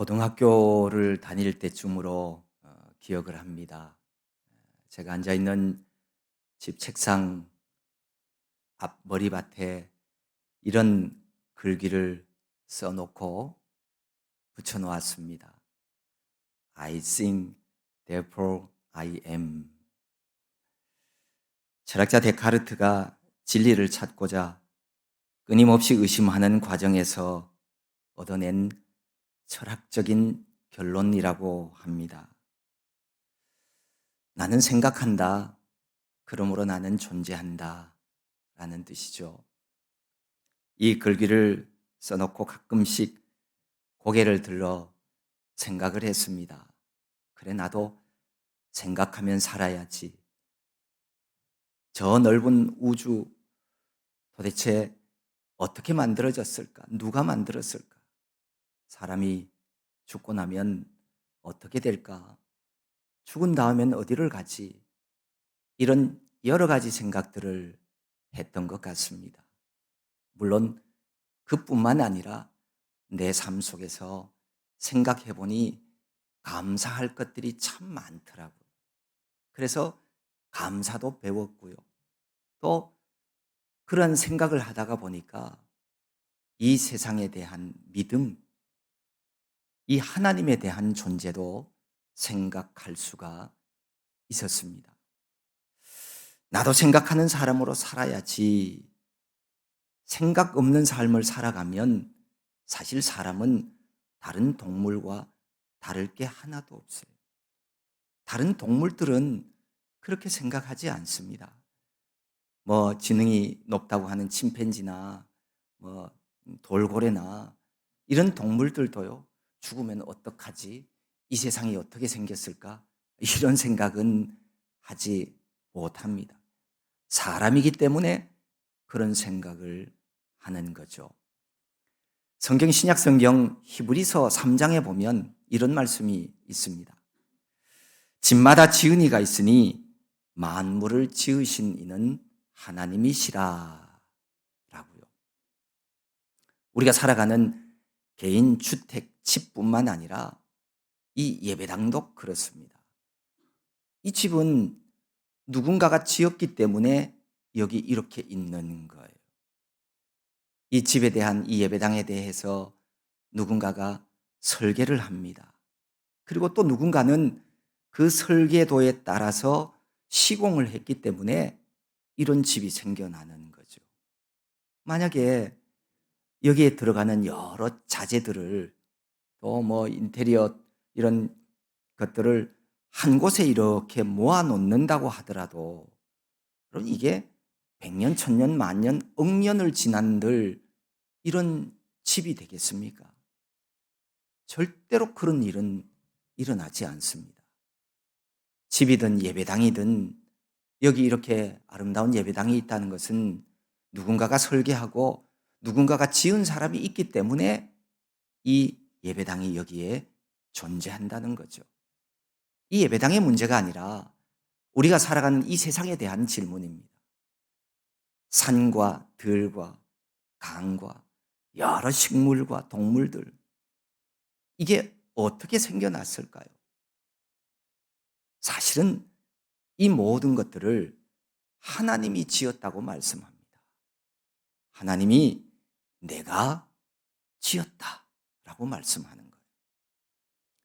고등학교를 다닐 때쯤으로 기억을 합니다. 제가 앉아 있는 집 책상 앞 머리맡에 이런 글귀를 써 놓고 붙여 놓았습니다. I think, therefore I am. 철학자 데카르트가 진리를 찾고자 끊임없이 의심하는 과정에서 얻어낸 철학적인 결론이라고 합니다. 나는 생각한다. 그러므로 나는 존재한다. 라는 뜻이죠. 이 글귀를 써놓고 가끔씩 고개를 들러 생각을 했습니다. 그래, 나도 생각하면 살아야지. 저 넓은 우주 도대체 어떻게 만들어졌을까? 누가 만들었을까? 사람이 죽고 나면 어떻게 될까? 죽은 다음엔 어디를 가지? 이런 여러 가지 생각들을 했던 것 같습니다. 물론 그뿐만 아니라 내 삶 속에서 생각해 보니 감사할 것들이 참 많더라고요. 그래서 감사도 배웠고요. 또 그런 생각을 하다가 보니까 이 세상에 대한 믿음, 이 하나님에 대한 존재도 생각할 수가 있었습니다. 나도 생각하는 사람으로 살아야지. 생각 없는 삶을 살아가면 사실 사람은 다른 동물과 다를 게 하나도 없어요. 다른 동물들은 그렇게 생각하지 않습니다. 지능이 높다고 하는 침팬지나 뭐 돌고래나 이런 동물들도요. 죽으면 어떡하지? 이 세상이 어떻게 생겼을까? 이런 생각은 하지 못합니다. 사람이기 때문에 그런 생각을 하는 거죠. 성경 신약 성경 히브리서 3장에 보면 이런 말씀이 있습니다. 집마다 지은 이가 있으니 만물을 지으신 이는 하나님이시라 라고요. 우리가 살아가는 개인 주택 집뿐만 아니라 이 예배당도 그렇습니다. 이 집은 누군가가 지었기 때문에 여기 이렇게 있는 거예요. 이 집에 대한 이 예배당에 대해서 누군가가 설계를 합니다. 그리고 또 누군가는 그 설계도에 따라서 시공을 했기 때문에 이런 집이 생겨나는 거죠. 만약에 여기에 들어가는 여러 자재들을 또 인테리어 이런 것들을 한 곳에 이렇게 모아 놓는다고 하더라도 그럼 이게 100년, 1000년, 만년, 억년을 지난들 이런 집이 되겠습니까? 절대로 그런 일은 일어나지 않습니다. 집이든 예배당이든 여기 이렇게 아름다운 예배당이 있다는 것은 누군가가 설계하고 누군가가 지은 사람이 있기 때문에 이 예배당이 여기에 존재한다는 거죠. 이 예배당의 문제가 아니라 우리가 살아가는 이 세상에 대한 질문입니다. 산과 들과 강과 여러 식물과 동물들, 이게 어떻게 생겨났을까요? 사실은 이 모든 것들을 하나님이 지었다고 말씀합니다. 하나님이 내가 지었다라고 말씀하는 거예요.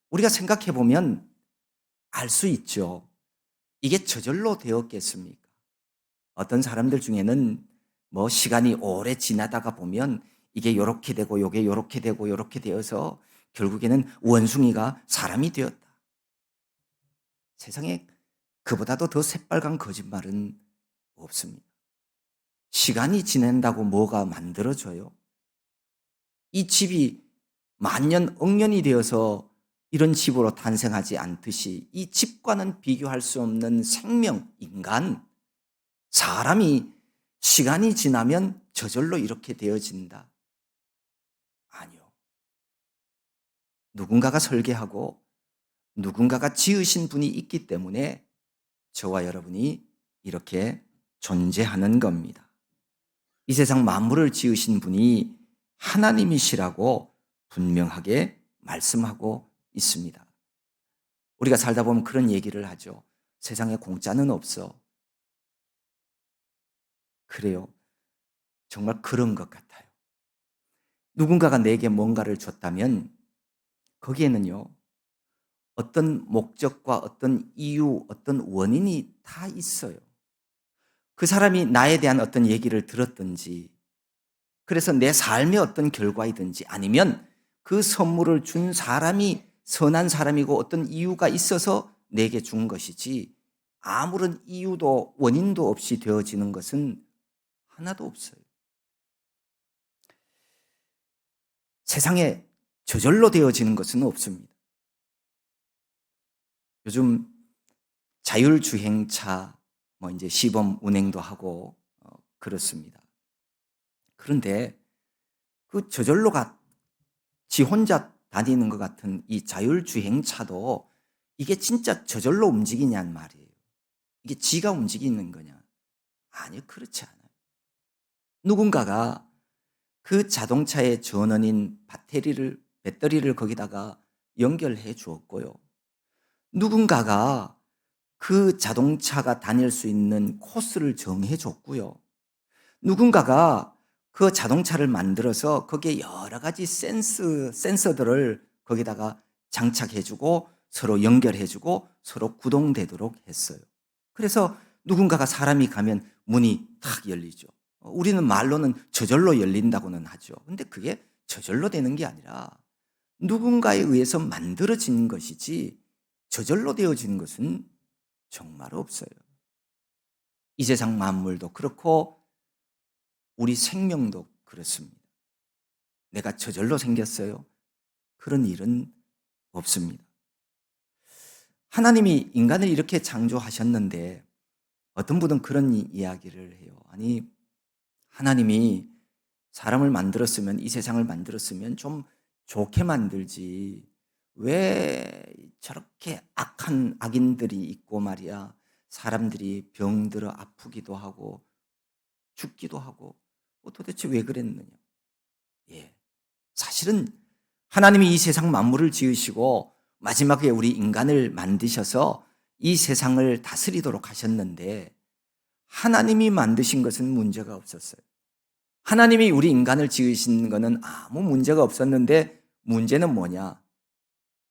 우리가 생각해 보면 알 수 있죠. 이게 저절로 되었겠습니까? 어떤 사람들 중에는 시간이 오래 지나다가 보면 이게 요렇게 되고 요게 요렇게 되고 요렇게 되어서 결국에는 원숭이가 사람이 되었다. 세상에 그보다도 더 새빨간 거짓말은 없습니다. 시간이 지난다고 뭐가 만들어져요? 이 집이 만년, 억년이 되어서 이런 집으로 탄생하지 않듯이 이 집과는 비교할 수 없는 생명, 인간, 사람이 시간이 지나면 저절로 이렇게 되어진다. 아니요. 누군가가 설계하고 누군가가 지으신 분이 있기 때문에 저와 여러분이 이렇게 존재하는 겁니다. 이 세상 만물을 지으신 분이 하나님이시라고 분명하게 말씀하고 있습니다. 우리가 살다 보면 그런 얘기를 하죠. 세상에 공짜는 없어. 그래요. 정말 그런 것 같아요. 누군가가 내게 뭔가를 줬다면 거기에는요, 어떤 목적과 어떤 이유, 어떤 원인이 다 있어요. 그 사람이 나에 대한 어떤 얘기를 들었든지, 그래서 내 삶의 어떤 결과이든지, 아니면 그 선물을 준 사람이 선한 사람이고 어떤 이유가 있어서 내게 준 것이지, 아무런 이유도 원인도 없이 되어지는 것은 하나도 없어요. 세상에 저절로 되어지는 것은 없습니다. 요즘 자율주행차 이제 시범 운행도 하고 그렇습니다. 그런데 그 저절로 지 혼자 다니는 것 같은 이 자율주행차도 이게 진짜 저절로 움직이냔 말이에요. 이게 지가 움직이는 거냐? 아니요, 그렇지 않아요. 누군가가 그 자동차의 전원인 배터리를 거기다가 연결해 주었고요. 누군가가 그 자동차가 다닐 수 있는 코스를 정해 줬고요. 누군가가 그 자동차를 만들어서 거기에 여러 가지 센서들을 거기다가 장착해 주고 서로 연결해 주고 서로 구동되도록 했어요. 그래서 누군가가 사람이 가면 문이 탁 열리죠. 우리는 말로는 저절로 열린다고는 하죠. 근데 그게 저절로 되는 게 아니라 누군가에 의해서 만들어진 것이지 저절로 되어지는 것은 정말 없어요. 이 세상 만물도 그렇고 우리 생명도 그렇습니다. 내가 저절로 생겼어요? 그런 일은 없습니다. 하나님이 인간을 이렇게 창조하셨는데 어떤 분은 그런 이야기를 해요. 아니, 하나님이 사람을 만들었으면, 이 세상을 만들었으면 좀 좋게 만들지. 왜 저렇게 악한 악인들이 있고 말이야. 사람들이 병들어 아프기도 하고 죽기도 하고 도대체 왜 그랬느냐. 예. 사실은 하나님이 이 세상 만물을 지으시고 마지막에 우리 인간을 만드셔서 이 세상을 다스리도록 하셨는데 하나님이 만드신 것은 문제가 없었어요. 하나님이 우리 인간을 지으신 것은 아무 문제가 없었는데 문제는 뭐냐?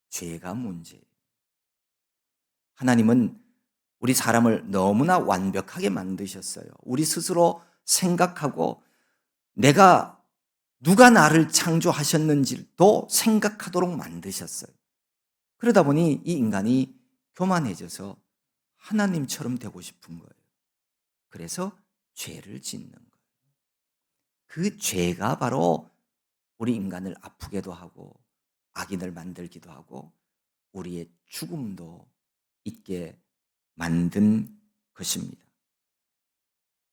죄가 문제예요. 하나님은 우리 사람을 너무나 완벽하게 만드셨어요. 우리 스스로 생각하고 누가 나를 창조하셨는지도 생각하도록 만드셨어요. 그러다 보니 이 인간이 교만해져서 하나님처럼 되고 싶은 거예요. 그래서 죄를 짓는 거예요. 그 죄가 바로 우리 인간을 아프게도 하고 악인을 만들기도 하고 우리의 죽음도 있게 만든 것입니다.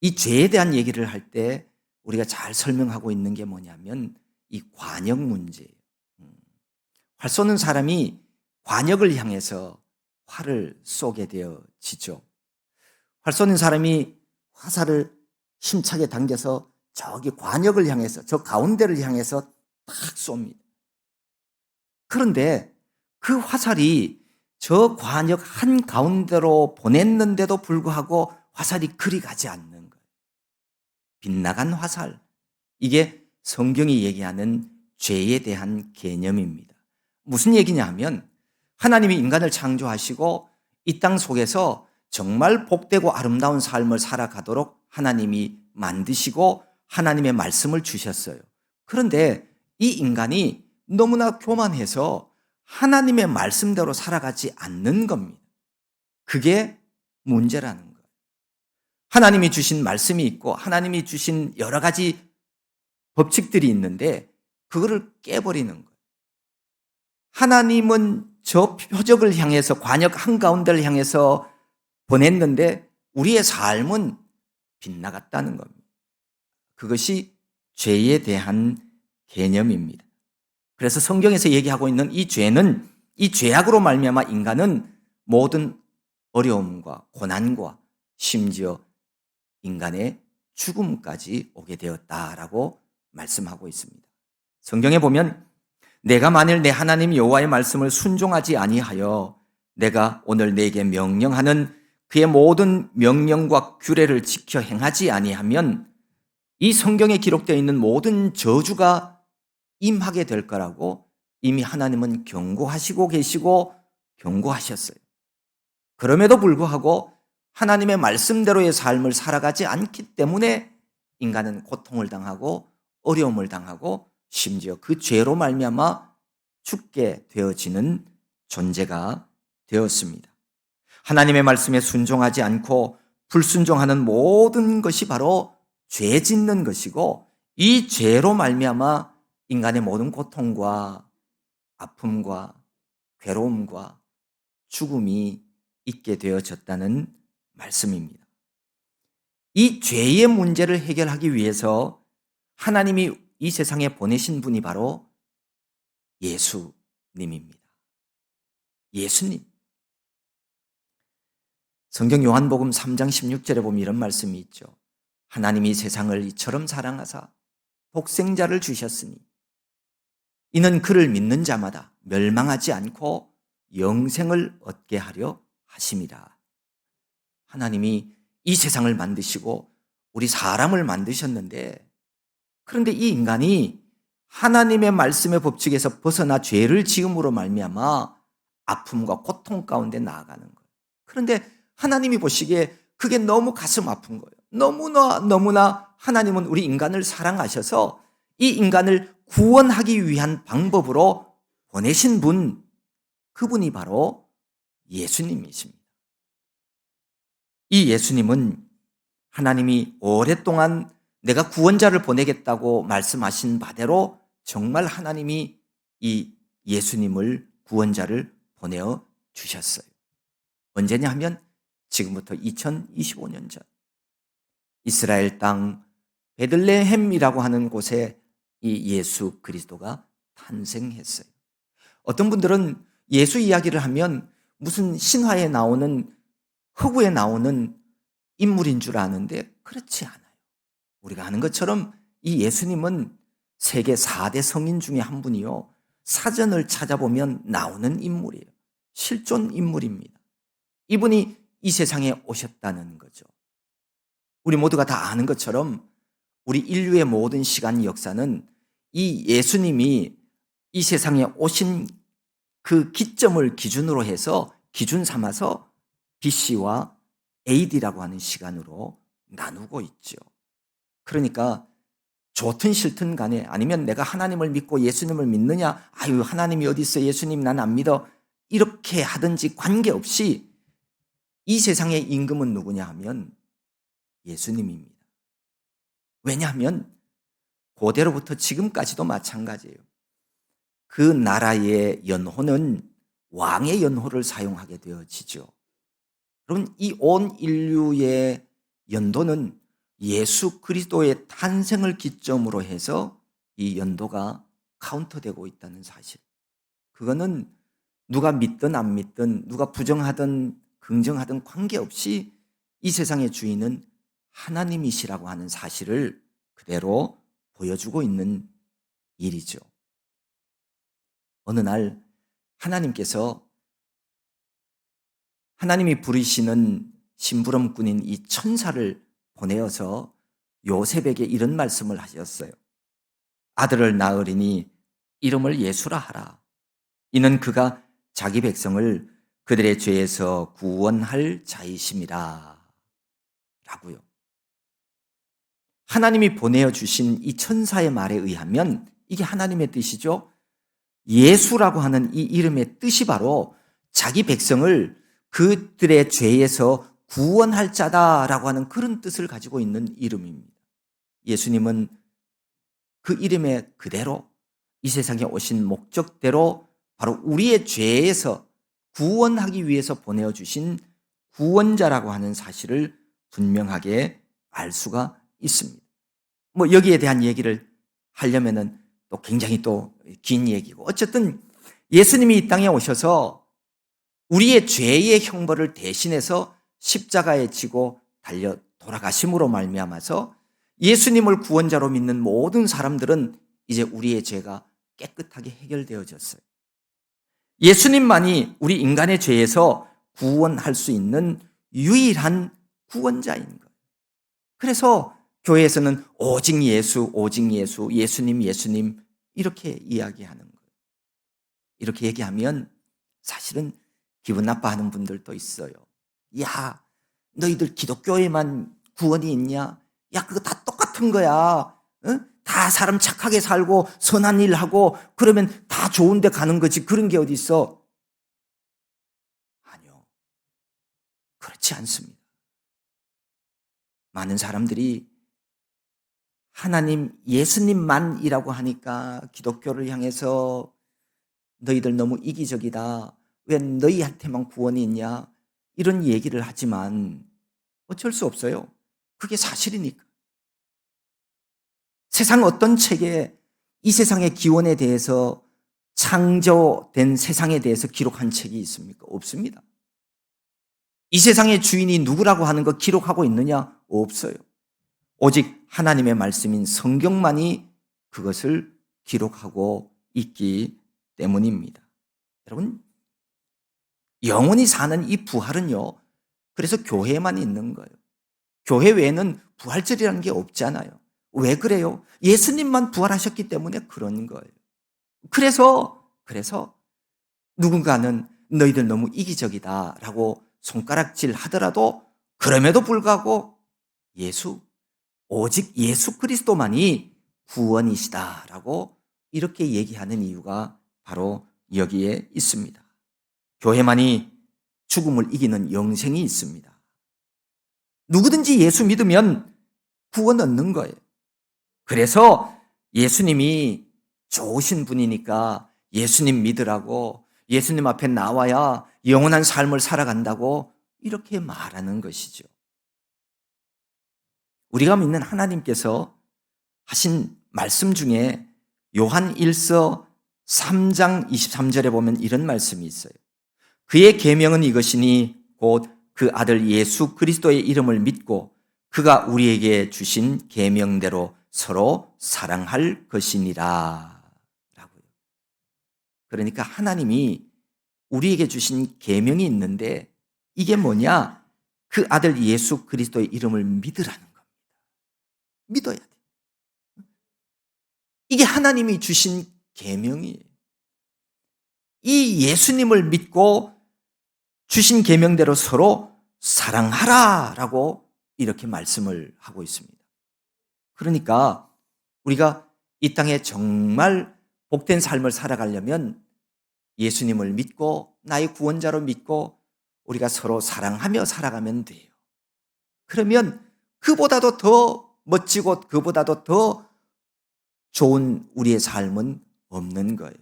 이 죄에 대한 얘기를 할 때 우리가 잘 설명하고 있는 게 뭐냐면 이 관역 문제예요. 활 쏘는 사람이 관역을 향해서 활을 쏘게 되어지죠. 활 쏘는 사람이 화살을 힘차게 당겨서 저기 관역을 향해서, 저 가운데를 향해서 딱 쏩니다. 그런데 그 화살이 저 관역 한가운데로 보냈는데도 불구하고 화살이 그리 가지 않는 거예요. 빗나간 화살. 이게 성경이 얘기하는 죄에 대한 개념입니다. 무슨 얘기냐 하면 하나님이 인간을 창조하시고 이 땅 속에서 정말 복되고 아름다운 삶을 살아가도록 하나님이 만드시고 하나님의 말씀을 주셨어요. 그런데 이 인간이 너무나 교만해서 하나님의 말씀대로 살아가지 않는 겁니다. 그게 문제라는 거예요. 하나님이 주신 말씀이 있고 하나님이 주신 여러 가지 법칙들이 있는데 그거를 깨버리는 거예요. 하나님은 저 표적을 향해서 관역 한가운데를 향해서 보냈는데 우리의 삶은 빗나갔다는 겁니다. 그것이 죄에 대한 개념입니다. 그래서 성경에서 얘기하고 있는 이 죄는 이 죄악으로 말미암아 인간은 모든 어려움과 고난과 심지어 인간의 죽음까지 오게 되었다라고 말씀하고 있습니다. 성경에 보면 내가 만일 내 하나님 여호와의 말씀을 순종하지 아니하여 내가 오늘 내게 명령하는 그의 모든 명령과 규례를 지켜 행하지 아니하면 이 성경에 기록되어 있는 모든 저주가 임하게 될 거라고 이미 하나님은 경고하시고 계시고 경고하셨어요. 그럼에도 불구하고 하나님의 말씀대로의 삶을 살아가지 않기 때문에 인간은 고통을 당하고 어려움을 당하고 심지어 그 죄로 말미암아 죽게 되어지는 존재가 되었습니다. 하나님의 말씀에 순종하지 않고 불순종하는 모든 것이 바로 죄 짓는 것이고 이 죄로 말미암아 인간의 모든 고통과 아픔과 괴로움과 죽음이 있게 되어졌다는 말씀입니다. 이 죄의 문제를 해결하기 위해서 하나님이 이 세상에 보내신 분이 바로 예수님입니다. 예수님. 성경 요한복음 3장 16절에 보면 이런 말씀이 있죠. 하나님이 세상을 이처럼 사랑하사 독생자를 주셨으니 이는 그를 믿는 자마다 멸망하지 않고 영생을 얻게 하려 하심이라. 하나님이 이 세상을 만드시고 우리 사람을 만드셨는데 그런데 이 인간이 하나님의 말씀의 법칙에서 벗어나 죄를 지음으로 말미암아 아픔과 고통 가운데 나아가는 거예요. 그런데 하나님이 보시기에 그게 너무 가슴 아픈 거예요. 너무나 하나님은 우리 인간을 사랑하셔서 이 인간을 구원하기 위한 방법으로 보내신 분, 그분이 바로 예수님이십니다. 이 예수님은 하나님이 오랫동안 내가 구원자를 보내겠다고 말씀하신 바대로 정말 하나님이 이 예수님을 구원자를 보내어 주셨어요. 언제냐 하면 지금부터 2025년 전 이스라엘 땅 베들레헴이라고 하는 곳에 이 예수 그리스도가 탄생했어요. 어떤 분들은 예수 이야기를 하면 무슨 신화에 나오는 허구에 나오는 인물인 줄 아는데 그렇지 않아요. 우리가 아는 것처럼 이 예수님은 세계 4대 성인 중에 한 분이요. 사전을 찾아보면 나오는 인물이에요. 실존 인물입니다. 이분이 이 세상에 오셨다는 거죠. 우리 모두가 다 아는 것처럼 우리 인류의 모든 시간 역사는 이 예수님이 이 세상에 오신 그 기점을 기준으로 해서 기준 삼아서 BC와 AD라고 하는 시간으로 나누고 있죠. 그러니까 좋든 싫든 간에 아니면 내가 하나님을 믿고 예수님을 믿느냐 아유 하나님이 어디 있어 예수님 난 안 믿어 이렇게 하든지 관계없이 이 세상의 임금은 누구냐 하면 예수님입니다. 왜냐하면 고대로부터 지금까지도 마찬가지예요. 그 나라의 연호는 왕의 연호를 사용하게 되어지죠. 여러분 이 온 인류의 연도는 예수 그리스도의 탄생을 기점으로 해서 이 연도가 카운트되고 있다는 사실. 그거는 누가 믿든 안 믿든 누가 부정하든 긍정하든 관계없이 이 세상의 주인은 하나님이시라고 하는 사실을 그대로 보여주고 있는 일이죠. 어느 날 하나님께서 하나님이 부르시는 심부름꾼인 이 천사를 보내어서 요셉에게 이런 말씀을 하셨어요. 아들을 낳으리니 이름을 예수라 하라. 이는 그가 자기 백성을 그들의 죄에서 구원할 자이심이라. 라고요. 하나님이 보내어 주신 이 천사의 말에 의하면 이게 하나님의 뜻이죠. 예수라고 하는 이 이름의 뜻이 바로 자기 백성을 그들의 죄에서 구원할 자다라고 하는 그런 뜻을 가지고 있는 이름입니다. 예수님은 그 이름의 그대로 이 세상에 오신 목적대로 바로 우리의 죄에서 구원하기 위해서 보내어 주신 구원자라고 하는 사실을 분명하게 알 수가 있습니다. 뭐 여기에 대한 얘기를 하려면은 또 굉장히 또 긴 얘기고 어쨌든 예수님이 이 땅에 오셔서 우리의 죄의 형벌을 대신해서 십자가에 지고 달려 돌아가심으로 말미암아서 예수님을 구원자로 믿는 모든 사람들은 이제 우리의 죄가 깨끗하게 해결되어졌어요. 예수님만이 우리 인간의 죄에서 구원할 수 있는 유일한 구원자인 거예요. 그래서 교회에서는 오직 예수, 오직 예수, 예수님, 예수님 이렇게 이야기하는 거예요. 이렇게 얘기하면 사실은 기분 나빠하는 분들도 있어요. 야, 너희들 기독교에만 구원이 있냐? 야, 그거 다 똑같은 거야. 응? 다 사람 착하게 살고 선한 일 하고 그러면 다 좋은 데 가는 거지. 그런 게 어디 있어? 아니요. 그렇지 않습니다. 많은 사람들이 하나님, 예수님만이라고 하니까 기독교를 향해서 너희들 너무 이기적이다. 왜 너희한테만 구원이 있냐? 이런 얘기를 하지만 어쩔 수 없어요. 그게 사실이니까. 세상 어떤 책에 이 세상의 기원에 대해서 창조된 세상에 대해서 기록한 책이 있습니까? 없습니다. 이 세상의 주인이 누구라고 하는 거 기록하고 있느냐? 없어요. 오직 하나님의 말씀인 성경만이 그것을 기록하고 있기 때문입니다. 여러분, 영원히 사는 이 부활은요, 그래서 교회에만 있는 거예요. 교회 외에는 부활절이라는 게 없잖아요. 왜 그래요? 예수님만 부활하셨기 때문에 그런 거예요. 그래서 누군가는 너희들 너무 이기적이다라고 손가락질 하더라도 그럼에도 불구하고 오직 예수 그리스도만이 구원이시다라고 이렇게 얘기하는 이유가 바로 여기에 있습니다. 교회만이 죽음을 이기는 영생이 있습니다. 누구든지 예수 믿으면 구원 얻는 거예요. 그래서 예수님이 좋으신 분이니까 예수님 믿으라고, 예수님 앞에 나와야 영원한 삶을 살아간다고 이렇게 말하는 것이죠. 우리가 믿는 하나님께서 하신 말씀 중에 요한 1서 3장 23절에 보면 이런 말씀이 있어요. 그의 계명은 이것이니 곧 그 아들 예수 그리스도의 이름을 믿고 그가 우리에게 주신 계명대로 서로 사랑할 것이니라 라고요. 그러니까 하나님이 우리에게 주신 계명이 있는데 이게 뭐냐? 그 아들 예수 그리스도의 이름을 믿으라는 겁니다. 믿어야 돼. 이게 하나님이 주신 계명이에요. 이 예수님을 믿고 주신 계명대로 서로 사랑하라라고 이렇게 말씀을 하고 있습니다. 그러니까 우리가 이 땅에 정말 복된 삶을 살아가려면 예수님을 믿고 나의 구원자로 믿고 우리가 서로 사랑하며 살아가면 돼요. 그러면 그보다도 더 멋지고 그보다도 더 좋은 우리의 삶은 없는 거예요.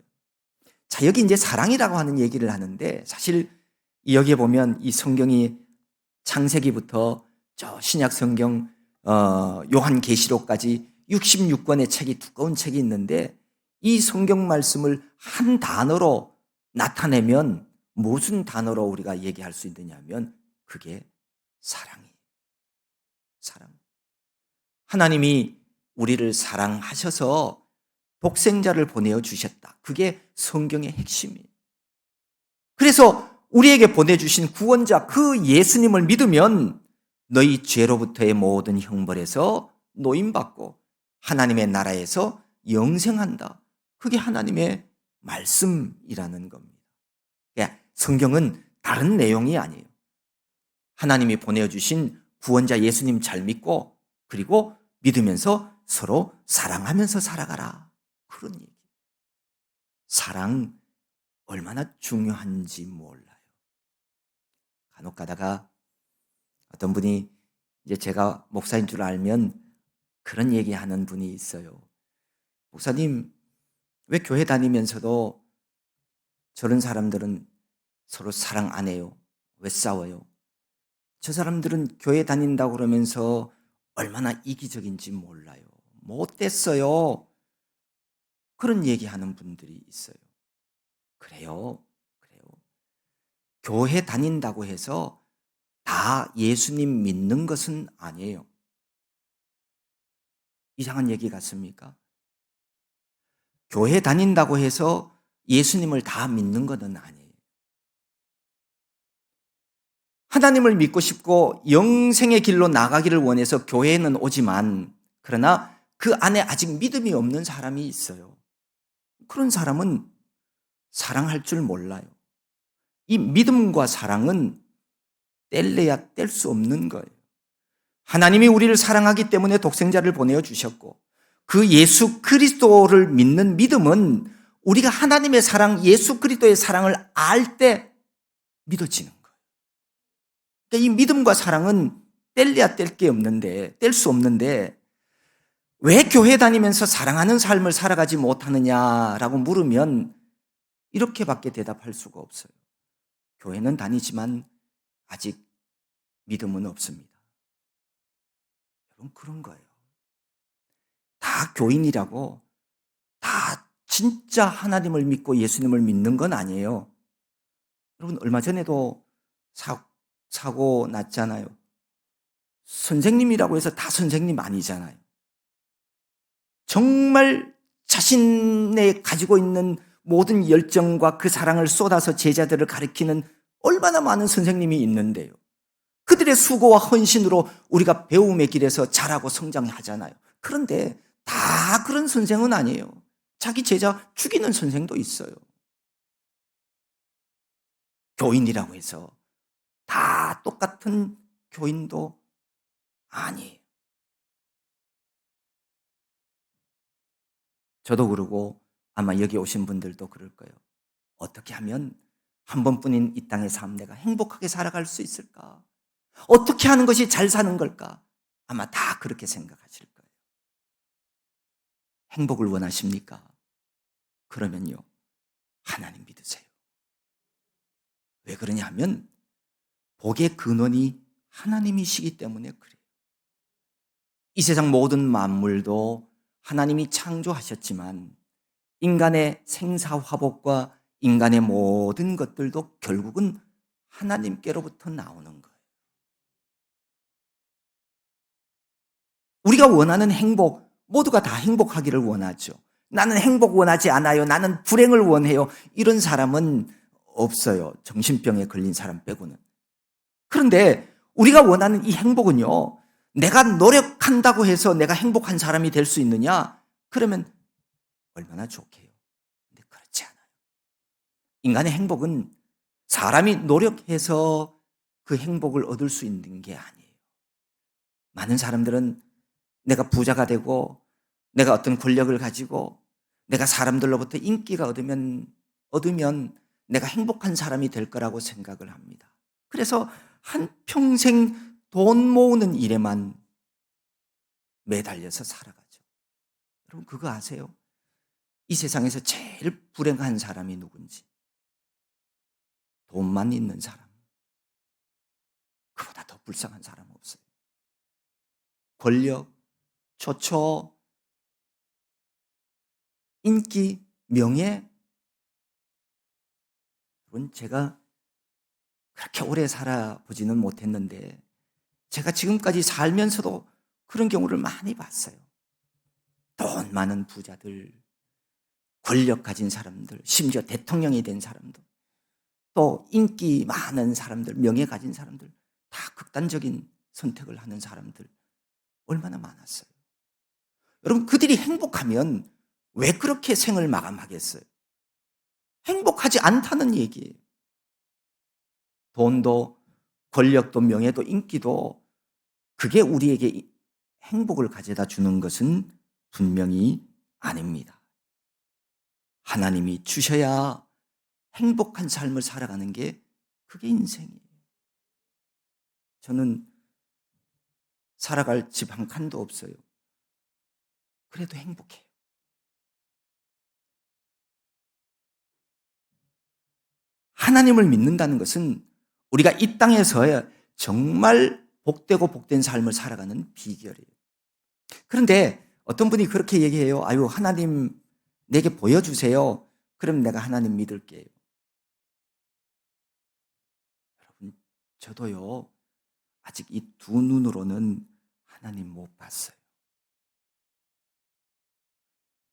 자, 여기 이제 사랑이라고 하는 얘기를 하는데 사실 여기에 보면 이 성경이 창세기부터 저 신약 성경 요한계시록까지 66권의 책이 두꺼운 책이 있는데 이 성경 말씀을 한 단어로 나타내면 무슨 단어로 우리가 얘기할 수 있느냐면 그게 사랑이에요. 사랑. 하나님이 우리를 사랑하셔서 독생자를 보내어 주셨다. 그게 성경의 핵심이에요. 그래서 우리에게 보내주신 구원자 그 예수님을 믿으면 너희 죄로부터의 모든 형벌에서 노임받고 하나님의 나라에서 영생한다. 그게 하나님의 말씀이라는 겁니다. 성경은 다른 내용이 아니에요. 하나님이 보내주신 구원자 예수님 잘 믿고 그리고 믿으면서 서로 사랑하면서 살아가라. 그런 얘기. 사랑 얼마나 중요한지 몰라요. 간혹 가다가 어떤 분이 이제 제가 목사인 줄 알면 그런 얘기 하는 분이 있어요. 목사님, 왜 교회 다니면서도 저런 사람들은 서로 사랑 안 해요? 왜 싸워요? 저 사람들은 교회 다닌다고 그러면서 얼마나 이기적인지 몰라요. 못됐어요. 그런 얘기하는 분들이 있어요. 그래요. 교회 다닌다고 해서 다 예수님 믿는 것은 아니에요. 이상한 얘기 같습니까? 교회 다닌다고 해서 예수님을 다 믿는 것은 아니에요. 하나님을 믿고 싶고 영생의 길로 나가기를 원해서 교회에는 오지만, 그러나 그 안에 아직 믿음이 없는 사람이 있어요. 그런 사람은 사랑할 줄 몰라요. 이 믿음과 사랑은 뗄래야 뗄 수 없는 거예요. 하나님이 우리를 사랑하기 때문에 독생자를 보내어 주셨고, 그 예수 그리스도를 믿는 믿음은 우리가 하나님의 사랑, 예수 그리스도의 사랑을 알 때 믿어지는 거예요. 그러니까 이 믿음과 사랑은 뗄래야 뗄 수 없는데, 왜 교회 다니면서 사랑하는 삶을 살아가지 못하느냐라고 물으면 이렇게밖에 대답할 수가 없어요. 교회는 다니지만 아직 믿음은 없습니다. 여러분, 그런 거예요. 다 교인이라고 다 진짜 하나님을 믿고 예수님을 믿는 건 아니에요. 여러분, 얼마 전에도 사고 났잖아요. 선생님이라고 해서 다 선생님 아니잖아요. 정말 자신의 가지고 있는 모든 열정과 그 사랑을 쏟아서 제자들을 가르치는 얼마나 많은 선생님이 있는데요. 그들의 수고와 헌신으로 우리가 배움의 길에서 자라고 성장하잖아요. 그런데 다 그런 선생은 아니에요. 자기 제자 죽이는 선생도 있어요. 교인이라고 해서 다 똑같은 교인도 아니에요. 저도 그러고 아마 여기 오신 분들도 그럴 거예요. 어떻게 하면 한 번뿐인 이 땅의 삶 내가 행복하게 살아갈 수 있을까? 어떻게 하는 것이 잘 사는 걸까? 아마 다 그렇게 생각하실 거예요. 행복을 원하십니까? 그러면요, 하나님 믿으세요. 왜 그러냐 하면 복의 근원이 하나님이시기 때문에 그래요. 이 세상 모든 만물도 하나님이 창조하셨지만 인간의 생사화복과 인간의 모든 것들도 결국은 하나님께로부터 나오는 거예요. 우리가 원하는 행복, 모두가 다 행복하기를 원하죠. 나는 행복 원하지 않아요. 나는 불행을 원해요. 이런 사람은 없어요. 정신병에 걸린 사람 빼고는. 그런데 우리가 원하는 이 행복은요, 내가 노력한다고 해서 내가 행복한 사람이 될 수 있느냐? 그러면 얼마나 좋게요. 근데 그렇지 않아요. 인간의 행복은 사람이 노력해서 그 행복을 얻을 수 있는 게 아니에요. 많은 사람들은 내가 부자가 되고 내가 어떤 권력을 가지고 내가 사람들로부터 인기가 얻으면 내가 행복한 사람이 될 거라고 생각을 합니다. 그래서 한평생 돈 모으는 일에만 매달려서 살아가죠. 여러분, 그거 아세요? 이 세상에서 제일 불행한 사람이 누군지. 돈만 있는 사람. 그보다 더 불쌍한 사람 없어요. 권력, 초초, 인기, 명예. 여러분, 제가 그렇게 오래 살아보지는 못했는데 제가 지금까지 살면서도 그런 경우를 많이 봤어요. 돈 많은 부자들, 권력 가진 사람들, 심지어 대통령이 된 사람들, 또 인기 많은 사람들, 명예 가진 사람들, 다 극단적인 선택을 하는 사람들 얼마나 많았어요. 여러분, 그들이 행복하면 왜 그렇게 생을 마감하겠어요? 행복하지 않다는 얘기예요. 돈도 권력도 명예도 인기도 그게 우리에게 행복을 가져다 주는 것은 분명히 아닙니다. 하나님이 주셔야 행복한 삶을 살아가는 게 그게 인생이에요. 저는 살아갈 집 한 칸도 없어요. 그래도 행복해요. 하나님을 믿는다는 것은 우리가 이 땅에서 정말 복되고 복된 삶을 살아가는 비결이에요. 그런데 어떤 분이 그렇게 얘기해요. 아유, 하나님 내게 보여주세요. 그럼 내가 하나님 믿을게요. 여러분, 저도요, 아직 이 두 눈으로는 하나님 못 봤어요.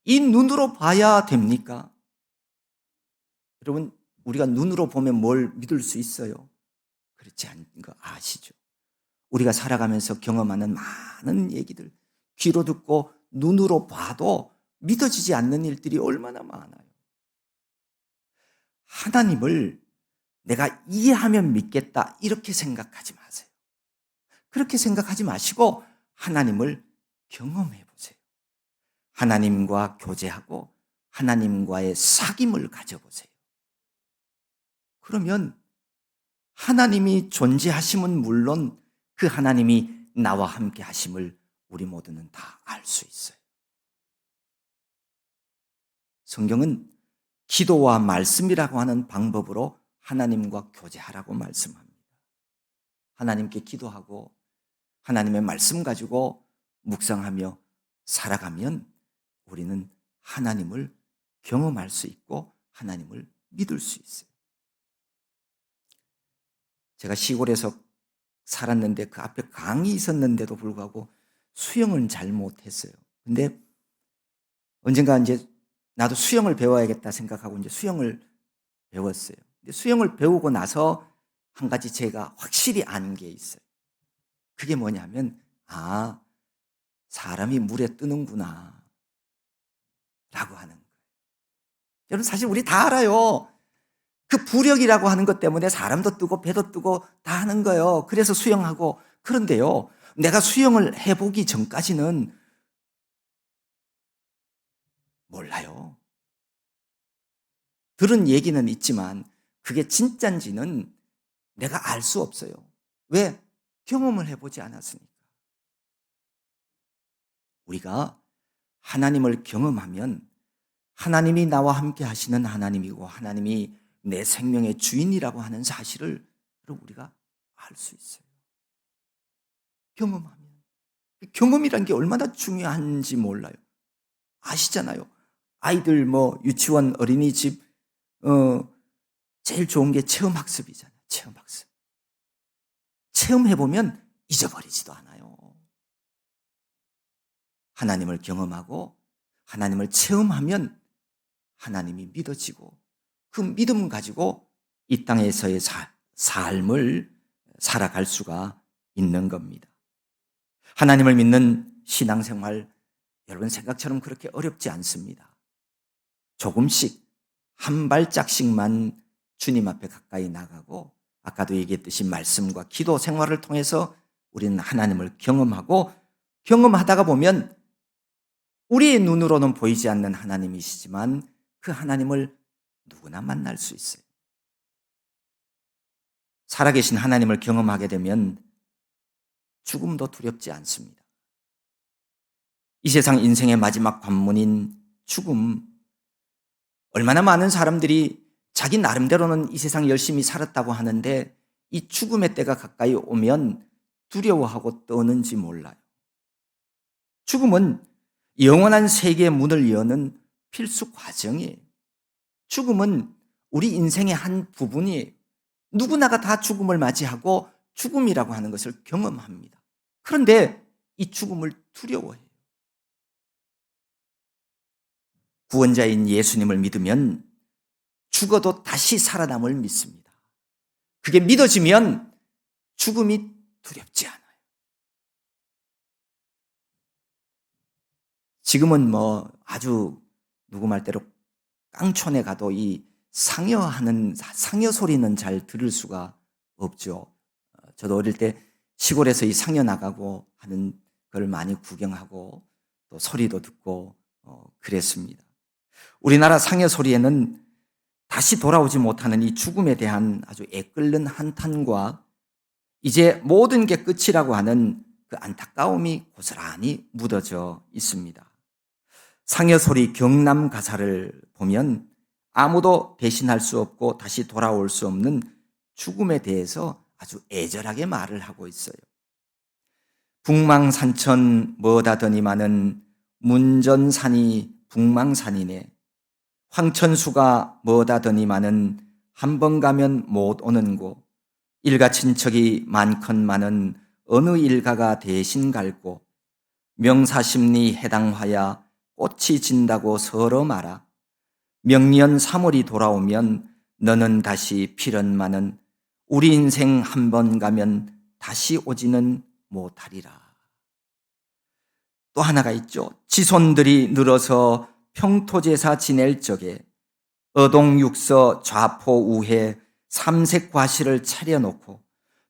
이 눈으로 봐야 됩니까? 여러분, 우리가 눈으로 보면 뭘 믿을 수 있어요? 그렇지 않은 거 아시죠? 우리가 살아가면서 경험하는 많은 얘기들, 귀로 듣고 눈으로 봐도 믿어지지 않는 일들이 얼마나 많아요. 하나님을 내가 이해하면 믿겠다 이렇게 생각하지 마세요. 그렇게 생각하지 마시고 하나님을 경험해 보세요. 하나님과 교제하고 하나님과의 사귐을 가져보세요. 그러면 하나님이 존재하심은 물론 그 하나님이 나와 함께 하심을 우리 모두는 다 알 수 있어요. 성경은 기도와 말씀이라고 하는 방법으로 하나님과 교제하라고 말씀합니다. 하나님께 기도하고 하나님의 말씀 가지고 묵상하며 살아가면 우리는 하나님을 경험할 수 있고 하나님을 믿을 수 있어요. 제가 시골에서 살았는데 그 앞에 강이 있었는데도 불구하고 수영은 잘 못했어요. 근데 언젠가 이제 나도 수영을 배워야겠다 생각하고 이제 수영을 배웠어요. 근데 수영을 배우고 나서 한 가지 제가 확실히 아는 게 있어요. 그게 뭐냐면, 사람이 물에 뜨는구나 라고 하는 거예요. 여러분, 사실 우리 다 알아요. 그 부력이라고 하는 것 때문에 사람도 뜨고 배도 뜨고 다 하는 거예요. 그래서 수영하고. 그런데요, 내가 수영을 해보기 전까지는 몰라요. 들은 얘기는 있지만 그게 진짠지는 내가 알 수 없어요. 왜? 경험을 해보지 않았으니까. 우리가 하나님을 경험하면 하나님이 나와 함께 하시는 하나님이고 하나님이 내 생명의 주인이라고 하는 사실을 우리가 알 수 있어요. 경험하면. 경험이란 게 얼마나 중요한지 몰라요. 아시잖아요. 아이들 유치원, 어린이집 제일 좋은 게 체험학습이잖아요. 체험학습. 체험해보면 잊어버리지도 않아요. 하나님을 경험하고 하나님을 체험하면 하나님이 믿어지고 그 믿음 가지고 이 땅에서의 삶을 살아갈 수가 있는 겁니다. 하나님을 믿는 신앙생활, 여러분 생각처럼 그렇게 어렵지 않습니다. 조금씩 한 발짝씩만 주님 앞에 가까이 나가고 아까도 얘기했듯이 말씀과 기도 생활을 통해서 우리는 하나님을 경험하고 경험하다가 보면 우리의 눈으로는 보이지 않는 하나님이시지만 그 하나님을 누구나 만날 수 있어요. 살아계신 하나님을 경험하게 되면 죽음도 두렵지 않습니다. 이 세상 인생의 마지막 관문인 죽음, 얼마나 많은 사람들이 자기 나름대로는 이 세상 열심히 살았다고 하는데 이 죽음의 때가 가까이 오면 두려워하고 떠는지 몰라요. 죽음은 영원한 세계의 문을 여는 필수 과정이에요. 죽음은 우리 인생의 한 부분이에요. 누구나가 다 죽음을 맞이하고 죽음이라고 하는 것을 경험합니다. 그런데 이 죽음을 두려워해요. 구원자인 예수님을 믿으면 죽어도 다시 살아남을 믿습니다. 그게 믿어지면 죽음이 두렵지 않아요. 지금은 아주 누구 말대로 깡촌에 가도 이 상여 소리는 잘 들을 수가 없죠. 저도 어릴 때 시골에서 이 상여 나가고 하는 걸 많이 구경하고 또 소리도 듣고 그랬습니다. 우리나라 상여 소리에는 다시 돌아오지 못하는 이 죽음에 대한 아주 애끓는 한탄과 이제 모든 게 끝이라고 하는 그 안타까움이 고스란히 묻어져 있습니다. 상여소리 경남 가사를 보면 아무도 대신할 수 없고 다시 돌아올 수 없는 죽음에 대해서 아주 애절하게 말을 하고 있어요. 북망산천 뭐다더니마는 문전산이 북망산이네. 황천수가 뭐다더니마는 한 번 가면 못 오는 곳. 일가 친척이 많건만은 어느 일가가 대신 갈고 명사심리 해당하야 꽃이 진다고 서로 말아. 명년 3월이 돌아오면 너는 다시 피련마는 우리 인생 한 번 가면 다시 오지는 못하리라. 또 하나가 있죠. 지손들이 늘어서 평토제사 지낼 적에 어동육서 좌포 우회 삼색 과실을 차려놓고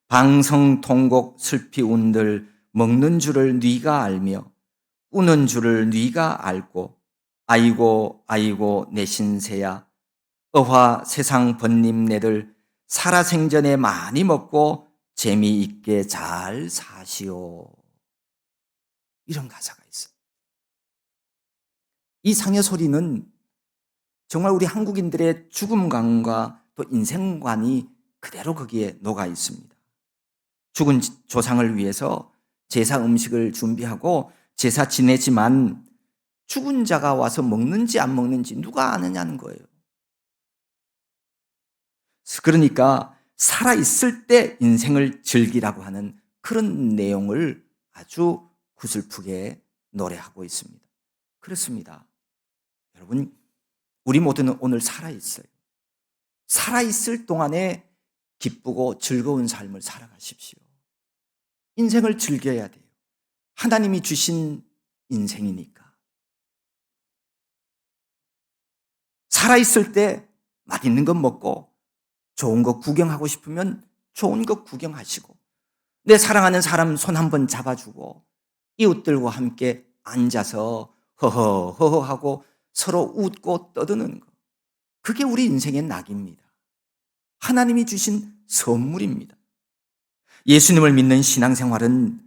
방성통곡 슬피 운들 먹는 줄을 네가 알며 우는 줄을 네가 알고 아이고 아이고 내 신세야 어화 세상 번님네들 살아생전에 많이 먹고 재미있게 잘 사시오. 이런 가사가 있어요. 이 상여 소리는 정말 우리 한국인들의 죽음관과 또 인생관이 그대로 거기에 녹아 있습니다. 죽은 조상을 위해서 제사 음식을 준비하고 제사 지내지만 죽은 자가 와서 먹는지 안 먹는지 누가 아느냐는 거예요. 그러니까 살아있을 때 인생을 즐기라고 하는 그런 내용을 아주 구슬프게 노래하고 있습니다. 그렇습니다. 여러분, 우리 모두는 오늘 살아있어요. 살아있을 동안에 기쁘고 즐거운 삶을 살아가십시오. 인생을 즐겨야 돼요. 하나님이 주신 인생이니까. 살아있을 때 맛있는 것 먹고 좋은 것 구경하고 싶으면 좋은 것 구경하시고 내 사랑하는 사람 손 한번 잡아주고 이웃들과 함께 앉아서 허허허허 하고 서로 웃고 떠드는 것. 그게 우리 인생의 낙입니다. 하나님이 주신 선물입니다. 예수님을 믿는 신앙생활은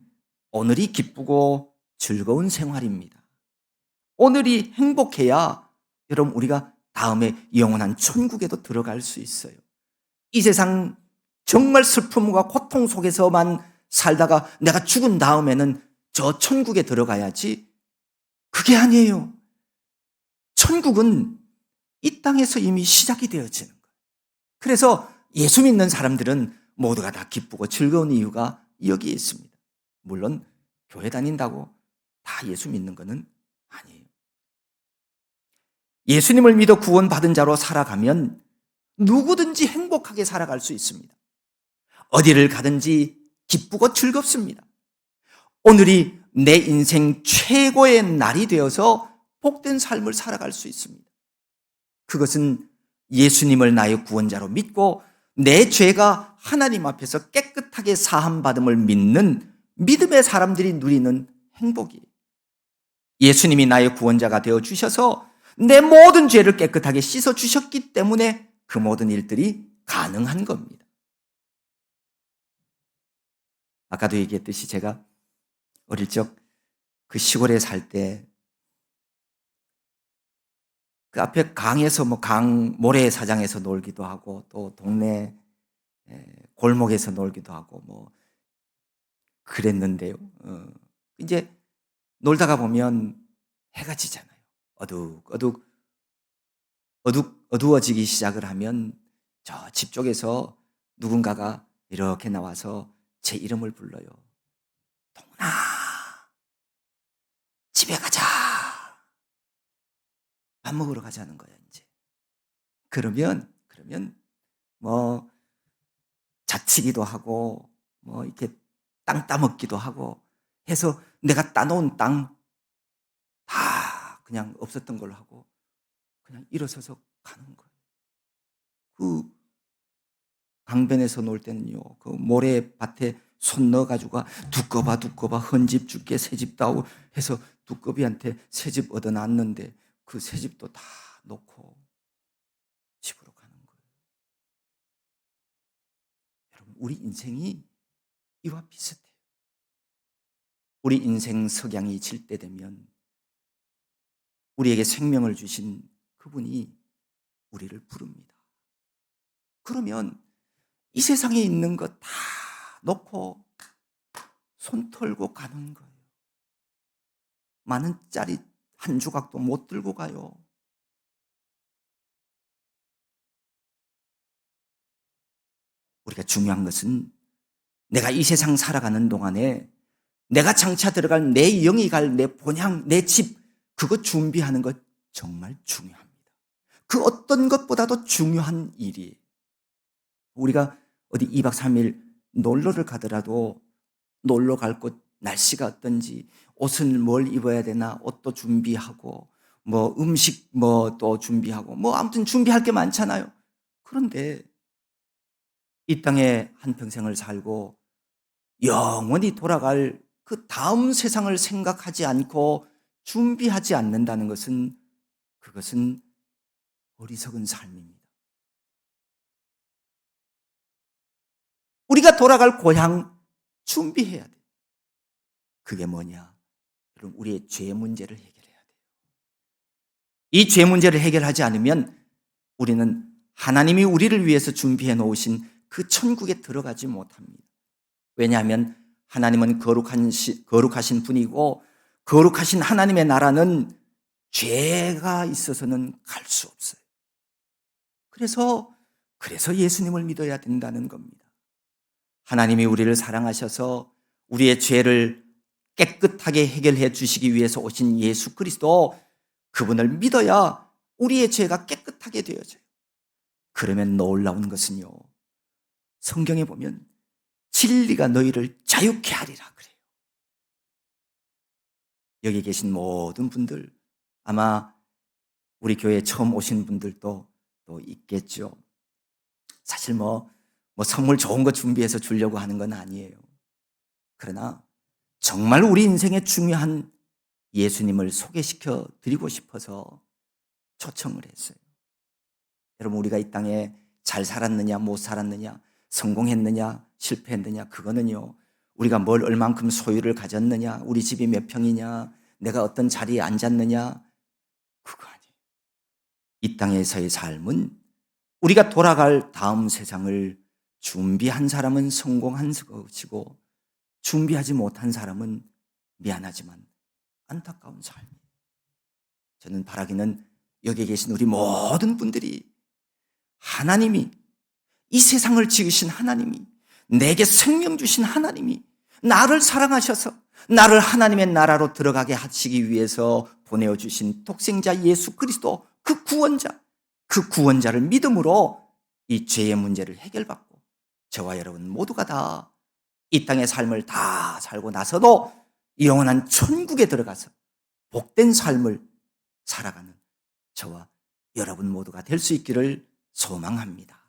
오늘이 기쁘고 즐거운 생활입니다. 오늘이 행복해야 여러분 우리가 다음에 영원한 천국에도 들어갈 수 있어요. 이 세상 정말 슬픔과 고통 속에서만 살다가 내가 죽은 다음에는 저 천국에 들어가야지. 그게 아니에요. 천국은 이 땅에서 이미 시작이 되어지는 거예요. 그래서 예수 믿는 사람들은 모두가 다 기쁘고 즐거운 이유가 여기에 있습니다. 물론 교회 다닌다고 다 예수 믿는 것은 아니에요. 예수님을 믿어 구원받은 자로 살아가면 누구든지 행복하게 살아갈 수 있습니다. 어디를 가든지 기쁘고 즐겁습니다. 오늘이 내 인생 최고의 날이 되어서 복된 삶을 살아갈 수 있습니다. 그것은 예수님을 나의 구원자로 믿고 내 죄가 하나님 앞에서 깨끗하게 사함받음을 믿는 믿음의 사람들이 누리는 행복이에요. 예수님이 나의 구원자가 되어 주셔서 내 모든 죄를 깨끗하게 씻어 주셨기 때문에 그 모든 일들이 가능한 겁니다. 아까도 얘기했듯이 제가 어릴 적 그 시골에 살 때 그 앞에 강에서 모래사장에서 놀기도 하고 또 동네 골목에서 놀기도 하고 뭐 그랬는데요. 이제 놀다가 보면 해가 지잖아요. 어두워지기 시작을 하면 저 집 쪽에서 누군가가 이렇게 나와서 제 이름을 불러요. 동훈아, 집에 가자. 밥 먹으러 가자는 거야, 이제. 그러면 뭐 자치기도 하고 뭐 이렇게 땅 따먹기도 하고 해서 내가 따놓은 땅 다 그냥 없었던 걸로 하고 그냥 일어서서 가는 거예요. 그 강변에서 놀 때는요, 그 모래밭에 손 넣어가지고 두꺼봐 헌집 줄게 새집 다오 해서 두꺼비한테 새집 얻어놨는데 그 새집도 다 놓고 집으로 가는 거예요. 여러분, 우리 인생이 이와 비슷해요. 우리 인생 석양이 질 때 되면 우리에게 생명을 주신 그분이 우리를 부릅니다. 그러면 이 세상에 있는 것 다 놓고 손 털고 가는 거예요. 많은 짜리 한 조각도 못 들고 가요. 우리가 중요한 것은 내가 이 세상 살아가는 동안에 내가 장차 들어갈 내 영이 갈 내 본향, 내 집, 그거 준비하는 것 정말 중요합니다. 그 어떤 것보다도 중요한 일이에요. 우리가 어디 2박 3일 놀러를 가더라도 놀러 갈 곳 날씨가 어떤지, 옷은 뭘 입어야 되나 옷도 준비하고, 뭐 음식 뭐 또 준비하고, 뭐 아무튼 준비할 게 많잖아요. 그런데 이 땅에 한평생을 살고 영원히 돌아갈 그 다음 세상을 생각하지 않고 준비하지 않는다는 것은, 그것은 어리석은 삶입니다. 우리가 돌아갈 고향 준비해야 돼요. 그게 뭐냐? 여러분, 우리의 죄 문제를 해결해야 돼요. 이 죄 문제를 해결하지 않으면 우리는 하나님이 우리를 위해서 준비해 놓으신 그 천국에 들어가지 못합니다. 왜냐하면 하나님은 거룩하신 분이고, 거룩하신 하나님의 나라는 죄가 있어서는 갈 수 없어요. 그래서 예수님을 믿어야 된다는 겁니다. 하나님이 우리를 사랑하셔서 우리의 죄를 깨끗하게 해결해 주시기 위해서 오신 예수 그리스도, 그분을 믿어야 우리의 죄가 깨끗하게 되어져요. 그러면 놀라운 것은요, 성경에 보면 진리가 너희를 자유케 하리라 그래요. 여기 계신 모든 분들, 아마 우리 교회에 처음 오신 분들도 또 있겠죠. 사실 뭐 선물 좋은 거 준비해서 주려고 하는 건 아니에요. 그러나 정말 우리 인생에 중요한 예수님을 소개시켜 드리고 싶어서 초청을 했어요. 여러분, 우리가 이 땅에 잘 살았느냐 못 살았느냐, 성공했느냐 실패했느냐, 그거는요, 우리가 뭘 얼만큼 소유를 가졌느냐, 우리 집이 몇 평이냐, 내가 어떤 자리에 앉았느냐, 그거 아니에요. 이 땅에서의 삶은 우리가 돌아갈 다음 세상을 준비한 사람은 성공한 것이고, 준비하지 못한 사람은 미안하지만 안타까운 삶이에요. 저는 바라기는 여기 계신 우리 모든 분들이, 하나님이, 이 세상을 지으신 하나님이, 내게 생명 주신 하나님이 나를 사랑하셔서 나를 하나님의 나라로 들어가게 하시기 위해서 보내어주신 독생자 예수 그리스도, 그 구원자를 믿음으로 이 죄의 문제를 해결받고, 저와 여러분 모두가 다 이 땅의 삶을 다 살고 나서도 영원한 천국에 들어가서 복된 삶을 살아가는 저와 여러분 모두가 될 수 있기를 소망합니다.